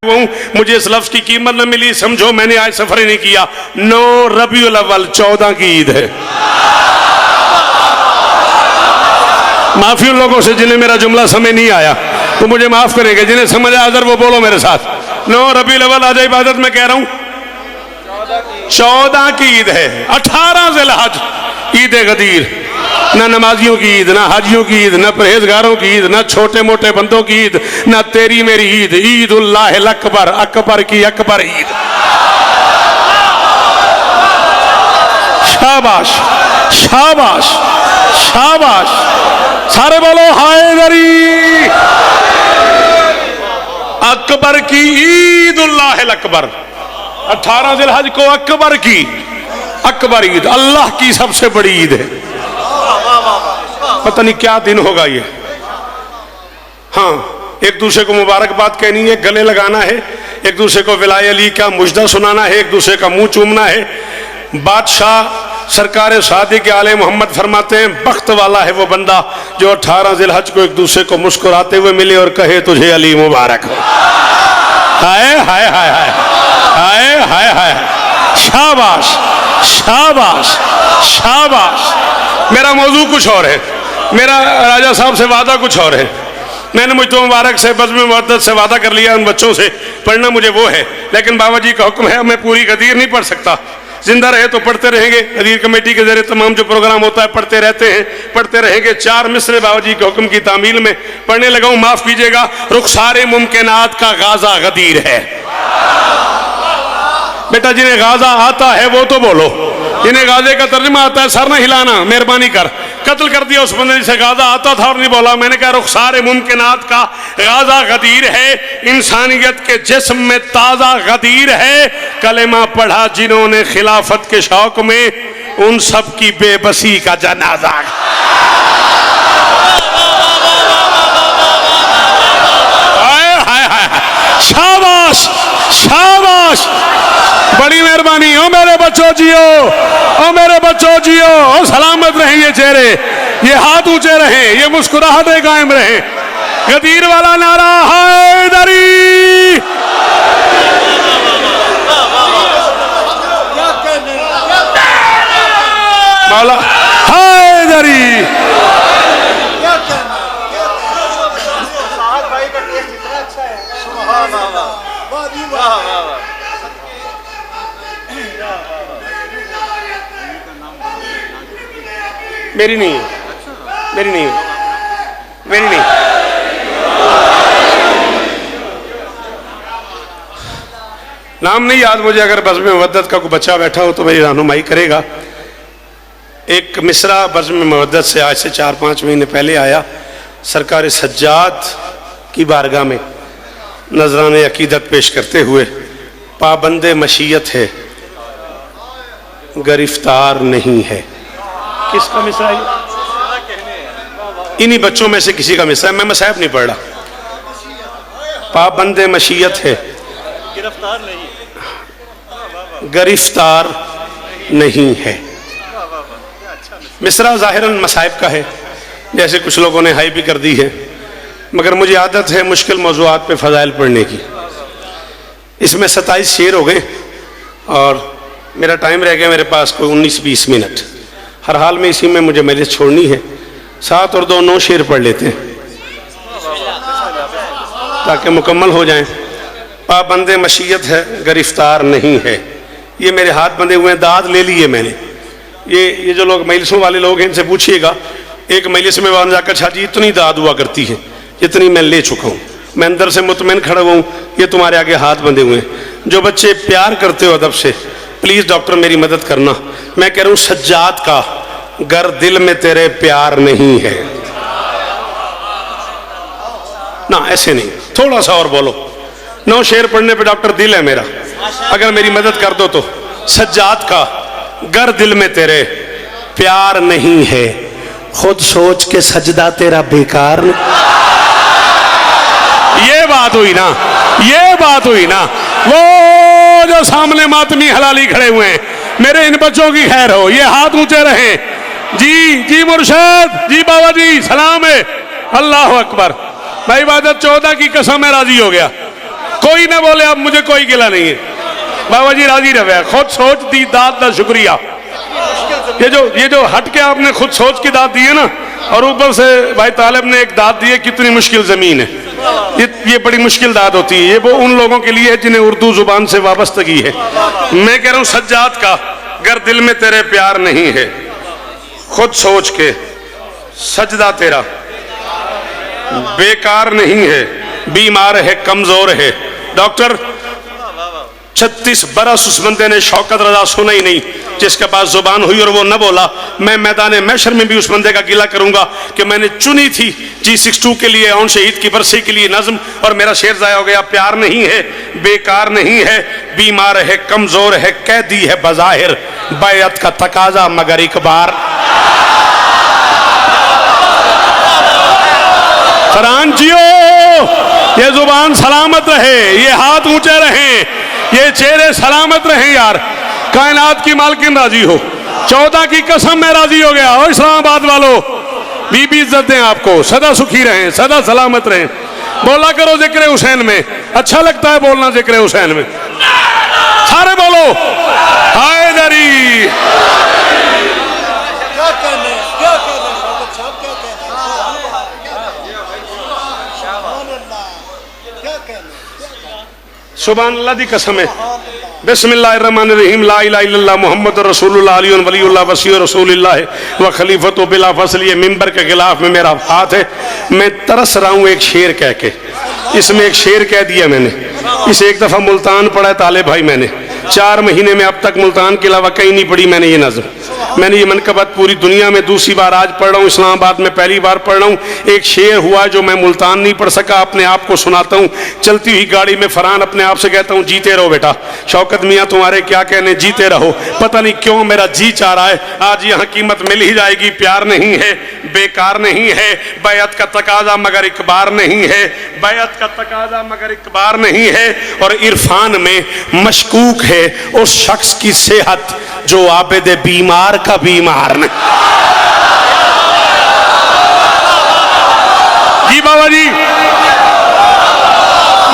मुझे इस लफ्ज की कीमत न मिली, समझो मैंने आज सफर ही नहीं किया। 9 रबीउल अव्वल 14 की ईद है। माफी उन लोगों से जिन्हें मेरा जुमला समझ नहीं आया, तो मुझे माफ करेंगे। जिन्हें समझ आया अगर वो बोलो मेरे साथ। 9 रबीउल अव्वल आज इबादत में कह रहा हूं 14 की ईद है। 18 ज़िलहज ईद गदीर। ना नमाजियों की ईद, ना हाजियों की ईद, ना परहेजगारों की ईद, ना छोटे मोटे बंदों की ईद, ना तेरी मेरी ईद। ईद उल्लाह अकबर, अकबर की अकबर ईद। शाबाश शाबाश शाबाश। सारे बोलो हैदरी। अकबर की ईद उल्लाह अकबर। 18 ज़िलहज को अकबर की अकबर ईद, अल्लाह की सबसे बड़ी ईद है। पता नहीं क्या दिन होगा ये। हाँ, एक दूसरे को मुबारकबाद कहनी है, गले लगाना है, एक दूसरे को विलाय अली का मुजदा सुनाना है, एक दूसरे का मुंह चूमना है। बादशाह सरकार सादिक आले मोहम्मद फरमाते हैं, बख्त वाला है वो बंदा जो 18 ज़िलहज को एक दूसरे को मुस्कुराते हुए मिले और कहे तुझे अली मुबारक हो। हाय हाय हाय हाय हाय हाय हाय। शाबाश शाबाश शाबाश। मेरा मौजू कुछ और है, मेरा राजा साहब से वादा कुछ और है। मैंने मुझे मुबारक से बज़्म मुअद्दत से वादा कर लिया उन बच्चों से, पढ़ना मुझे वो है, लेकिन बाबा जी का हुक्म है मैं पूरी गदीर नहीं पढ़ सकता। जिंदा रहे तो पढ़ते रहेंगे, गदीर कमेटी के जरिए तमाम जो प्रोग्राम होता है पढ़ते रहते हैं, पढ़ते रहेंगे। 4 मिसरे बाबा जी के हुक्म की तामील में पढ़ने लगा हूं। माफ कीजिएगा, रुखसारे मुमकिनात का गाजा गदीर है। बेटा जिन्हें गाजा आता है वो तो बोलो। जिन्हें गाजे का तर्जुमा आता है सर न हिलाना, मेहरबानी कर। कत्ल कर दिया उस बंदे जिसे गाजा आता था और नहीं बोला। मैंने कहा रुखसारे मुमकिनात का गाजा गदीर है, इंसानियत के जिस्म में ताजा गदीर है। कलेमा पढ़ा जिन्होंने खिलाफत के शौक में, उन सब की बेबसी का जनाजा। शाबाश शाबाश, बड़ी मेहरबानी। ओ मेरे बच्चों जियो, ओ मेरे बच्चों जियो, ओ सलामत रहे ये चेहरे, ये हाथ ऊंचे रहे, ये मुस्कुराहटें कायम रहे। गदीर वाला नारा हैदरी। मौला हैदरी। मेरी नहीं है, मेरी नहीं है, मेरी नहीं। नाम नहीं याद मुझे, अगर बज़्म मुअद्दत का कोई बच्चा बैठा हो तो मेरी रहनुमाई करेगा। एक मिसरा बज़्म मुअद्दत से आज से 4-5 महीने पहले आया। सरकार सज्जाद की बारगाह में नजराने अकीदत पेश करते हुए, पाबंदे मशीयत है गिरफ्तार नहीं है। किसका मिसरा है? इन्हीं बच्चों में से किसी का मिसरा है। मैं मसाहब नहीं पढ़ रहा। पाबंदे मशीयत है गिरफ्तार नहीं है। मिसरा ज़ाहिरन मसाहब का है, जैसे कुछ लोगों ने हाई भी कर दी है, मगर मुझे आदत है मुश्किल मौज़ूआत पे फ़ज़ाइल पढ़ने की। इसमें 27 शेर हो गए और मेरा टाइम रह गया मेरे पास कोई 19-20 मिनट। हर हाल में इसी में मुझे मजलिस छोड़नी है। 7 और 2 9 शेर पढ़ लेते हैं ताकि मुकम्मल हो जाएं। पाबंदे मशीयत है गिरफ्तार नहीं है। ये मेरे हाथ बंधे हुए हैं, दाद ले लिए मैंने। ये जो लोग मजलिसों वाले लोग हैं इनसे पूछिएगा, एक मजलिस में वहाँ जाकर अच्छा जी इतनी दाद हुआ करती है जितनी मैं ले चुका हूँ। मैं अंदर से मुतमईन खड़ा हुआ हूँ, ये तुम्हारे आगे हाथ बंधे हुए हैं। जो बच्चे प्यार करते हो अदब से, प्लीज़ डॉक्टर मेरी मदद करना। मैं कह रहा हूँ सज्जाद का गर दिल में तेरे प्यार नहीं है ना, ऐसे नहीं, थोड़ा सा और बोलो। 9 शेर पढ़ने पे डॉक्टर दिल है मेरा, अगर मेरी मदद कर दो तो। सज्जाद का गर दिल में तेरे प्यार नहीं है, खुद सोच के सजदा तेरा बेकार नहीं। ये बात हुई ना, ये बात हुई ना। वो जो सामने मातमी हलाली खड़े हुए हैं, मेरे इन बच्चों की खैर हो, ये हाथ ऊंचे रहे। जी जी मुर्शद जी, बाबा जी सलाम है। अल्लाह अकबर। भाई इबादत 14 की कसम में राजी हो गया। कोई ना बोले अब मुझे कोई गिला नहीं है, बाबा जी राजी रहे। खुद सोच दी दाद का शुक्रिया। ये जो हट के आपने खुद सोच की दाद दी है ना, और ऊपर से भाई तालिब ने एक दाद दी है, कितनी मुश्किल जमीन है। ये बड़ी मुश्किल दाद होती है। ये वो उन लोगों के लिए है जिन्हें उर्दू जुबान से वाबस्तगी है। मैं कह रहा हूं सज्जाद का, अगर दिल में तेरे प्यार नहीं है, खुद सोच के सजदा तेरा बेकार नहीं है, बीमार है, कमजोर है। डॉक्टर 36 बरस उस बंदे ने शौकत रजा सुना ही नहीं, जिसके पास जुबान हुई और वो न बोला। मैं मैदान महशर में भी उस बंदे का गिला करूंगा कि मैंने चुनी थी G62 के लिए, औन शहीद की बरसी के लिए नज्म, और मेरा शेर जाया हो गया। प्यार नहीं है, बेकार नहीं है, बीमार है, कमजोर है, कैदी है बज़ाहिर, बैअत का तकाजा मगर एक बार। फरहान जियो, ये जुबान सलामत रहे, ये हाथ ऊंचे रहे, ये चेहरे सलामत रहे यार। कायनात की मालकिन राजी हो, 14 की कसम मैं राजी हो गया। और इस्लामाबाद वालों, बीबी इज्जत दें आपको, सदा सुखी रहें, सदा सलामत रहें। बोला करो जिक्र हुसैन में, अच्छा लगता है बोलना जिक्र हुसैन में। सारे बोलो हैदरी। सुभान अल्लाह दी कसम है। बिस्मिल्लाहिर्रहमानिर्रहीम, ला इलाहा इल्लल्लाह मुहम्मदुर रसूलुल्लाह अली वलीउल्लाह वसी रसूलुल्लाह व खलीफतु बिला फसल। ये मिंबर के गिलाफ में मेरा हाथ है। मैं तरस रहा हूँ एक शेर कह के, इसमें एक शेर कह दिया मैंने। इसे एक दफा मुल्तान पढ़ा है ताले भाई मैंने, 4 महीने में अब तक मुल्तान के अलावा कहीं नहीं पढ़ी मैंने ये नज़म। मैंने ये मनकबत पूरी दुनिया में दूसरी बार आज पढ़ रहा हूँ, इस्लामाबाद में पहली बार पढ़ रहा हूँ। एक शेर हुआ जो मैं मुल्तान नहीं पढ़ सका, अपने आप को सुनाता हूँ। चलती हुई गाड़ी में फरहान अपने आप से कहता हूँ, जीते रहो बेटा, शौकत मियाँ तुम्हारे क्या कहने, जीते रहो। पता नहीं क्यों मेरा जी चाह रहा है, आज यहाँ कीमत मिल ही जाएगी। प्यार नहीं है, बेकार नहीं है, बैअत का तकाजा मगर इकबार नहीं है, बैअत का तकाजा मगर इकबार नहीं है। और इरफान में मशकूक है उस शख्स की सेहत जो आबिद बीमार का बीमार नहीं। जी बाबा जी,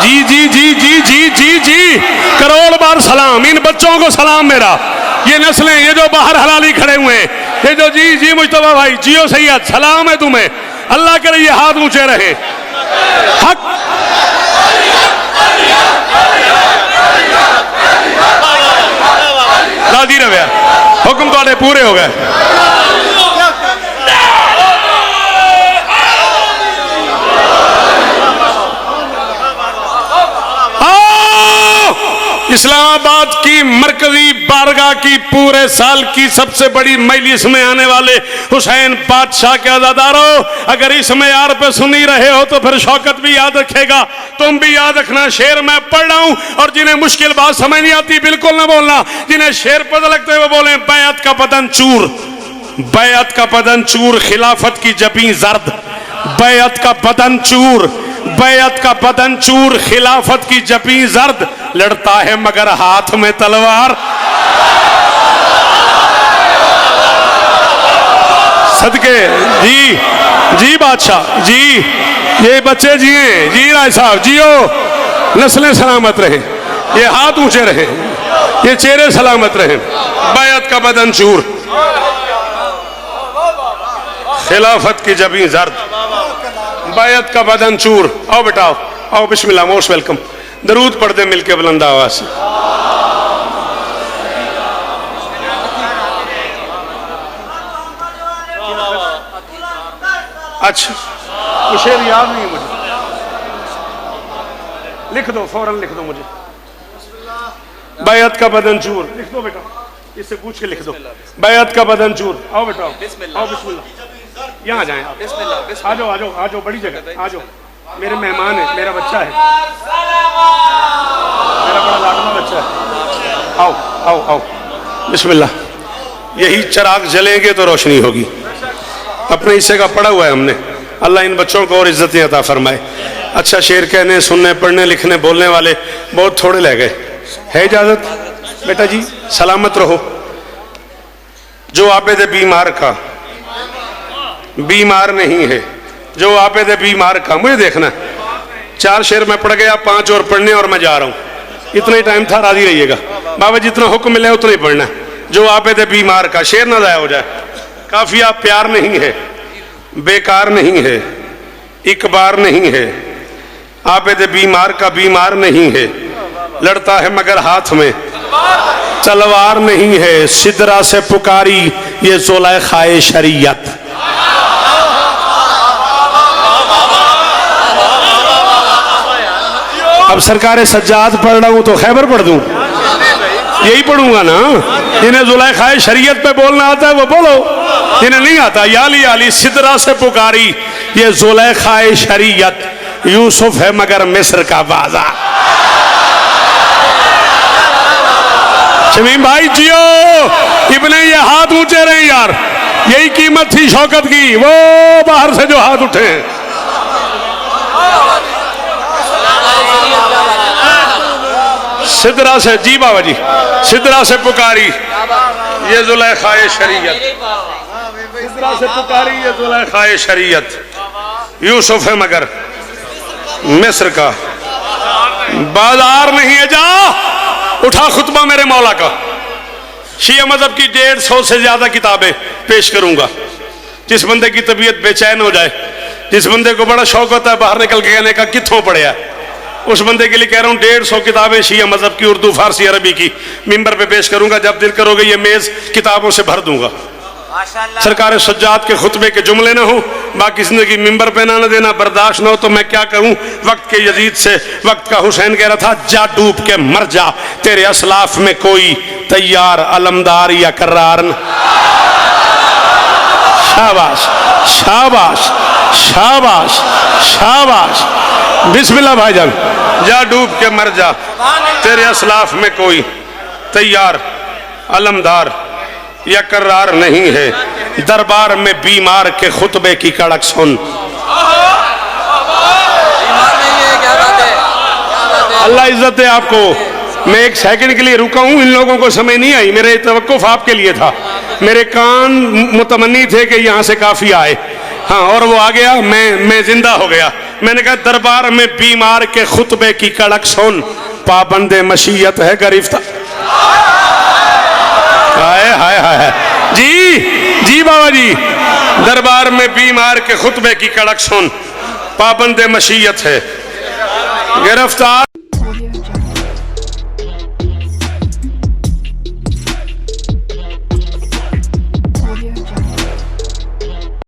जी जी जी जी जी जी जी, करोड़ बार सलाम। इन बच्चों को सलाम मेरा, ये नस्लें, ये जो बाहर हलाली खड़े हुए हैं, ये जो जी जी मुश्तफा भाई, जियो सैयद, सलाम है तुम्हें। अल्लाह करे ये हाथ ऊंचे रहे। हक राजी रहे, हुक्म थोड़े पूरे हो गए। इस्लामाबाद की मरकजी बारगाह की पूरे साल की सबसे बड़ी मजलिस में आने वाले हुसैन बादशाह के अज़ादारों, अगर इस मेयार पे सुनी रहे हो तो फिर शौकत भी याद रखेगा, तुम भी याद रखना। शेर मैं पढ़ रहा हूं और जिन्हें मुश्किल बात समझ नहीं आती बिल्कुल ना बोलना, जिन्हें शेर पता लगते हुए बोले, बैअत का बदन चूर, बैअत का बदन चूर, खिलाफत की जबीं जर्द, बैअत का बदन चूर, बैअत का बदन चूर, खिलाफत की जबीं जर्द, लड़ता है मगर हाथ में तलवार। सदके जी जी बादशाह जी, ये बच्चे जिए, जी राय साहब जियो, नस्लें सलामत रहे, ये हाथ ऊंचे रहे, ये चेहरे सलामत रहे। बैअत का बदन चूर, खिलाफत की जबीं जर्द, बैअत का बदन चूर। आओ बेटा आओ, आओ बिस्मिल्लाह, मोस्ट वेलकम। दरूद पढ़ दे मिलके बुलंद आवाज से। अच्छा, शेर याद नहीं है मुझे, लिख दो, फौरन लिख दो मुझे। बैअत का बदन चूर लिख दो बेटा, इससे पूछ के लिख दो। बैअत का बदन चूर। आओ बेटा आओ, बिस्मिल्लाह, यहाँ जाए, आ जाओ आ जाओ आ जाओ, बड़ी जगह आ जाओ, मेरे मेहमान है, मेरा बच्चा है, मेरा बड़ा लाडला बच्चा है। आओ आओ आओ, बिस्मिल्लाह। यही चिराग जलेंगे तो रोशनी होगी। अपने हिस्से का पढ़ा हुआ है हमने, अल्लाह इन बच्चों को और इज्जतें अता फरमाए। अच्छा शेर कहने, सुनने, पढ़ने, लिखने, बोलने वाले बहुत थोड़े रह गए। है इजाजत बेटा जी, सलामत रहो। जो आबिद बीमार का बीमार नहीं है, जो आबिद बीमार का, मुझे देखना 4 शेर में पढ़ गया, 5 और पढ़ने और मैं जा रहा हूँ। इतना ही टाइम था, राजी रहिएगा। बाबा जितना हुक्म मिले उतना ही पढ़ना। जो आबेद बीमार का शेर ना जाया हो जाए। काफिया प्यार नहीं है, बेकार नहीं है, एक बार नहीं है। आबेद बीमार का बीमार नहीं है, लड़ता है मगर हाथ में तलवार नहीं है। सिदरा से पुकारी ये ज़ुलेखाए शरीयत। अब सरकार सज्जाद पढ़ रहा हूं तो खैबर पढ़ दूं? यही पढ़ूंगा ना। जिन्हें ज़ुलेखाए शरीयत पे बोलना आता है वो बोलो, जिन्हें नहीं आता याली याली सिदरा से पुकारी ये ज़ुलेखाए शरीयत। यूसुफ है मगर मिस्र का बाजा। शमीम भाई जियो, इब्ने ये हाथ ऊंचे रहे यार, यही कीमत थी शौकत की। वो बाहर से जो हाथ उठे हैं, सिदरा से, जी बाबा जी, सिदरा से पुकारी ये ज़ुलेखाए शरीयत। सिदरा से पुकारी ये ज़ुलेखाए शरीयत। यूसुफ है मगर मिस्र का बाजार नहीं है। जा उठा खुतबा मेरे मौला का। शिया मजहब की 150 से ज्यादा किताबें पेश करूंगा। जिस बंदे की तबीयत बेचैन हो जाए, जिस बंदे को बड़ा शौक होता है बाहर निकल के कहने का कित्थों पढ़िया, उस बंदे के लिए कह रहा हूं 150 किताबें शिया मजहब की, उर्दू, फारसी, अरबी की मिंबर पे पेश करूंगा। जब दिल करोगे ये मेज किताबों से भर दूंगा। सरकार सज्जाद के खुतबे के जुमले ना हो, बाकी जिंदगी मिंबर पे ना देना बर्दाश्त ना हो तो मैं क्या करूं। वक्त के यजीद से वक्त का हुसैन कह रहा था, जा डूब के मर जा, तेरे असलाफ में कोई तैयार अलमदार या कर्रार न। शाबाश शाबाश शाबाश शाबाश। बिस्मिल्लाह भाईजान, जा डूब के मर जा, तेरे असलाफ में कोई तैयार अलमदार या कर्रार नहीं है। दरबार में बीमार के खुतबे की कड़क सुन। अल्लाह इज्जत दे आपको। मैं एक सेकंड के लिए रुका हूं, इन लोगों को समझ नहीं आई। मेरे तवक्कुफ आपके लिए था, मेरे कान मुतमन्नी थे कि यहां से काफी आए। हाँ, और वो आ गया, मैं जिंदा हो गया। मैंने कहा दरबार में बीमार के खुतबे की कड़क सुन, पाबंदे मशीयत है गिरफ्तार। हाय हाय हाय जी, जी बाबा जी, दरबार में बीमार के खुतबे की कड़क सुन, पाबंदे मशीयत है गिरफ्तार।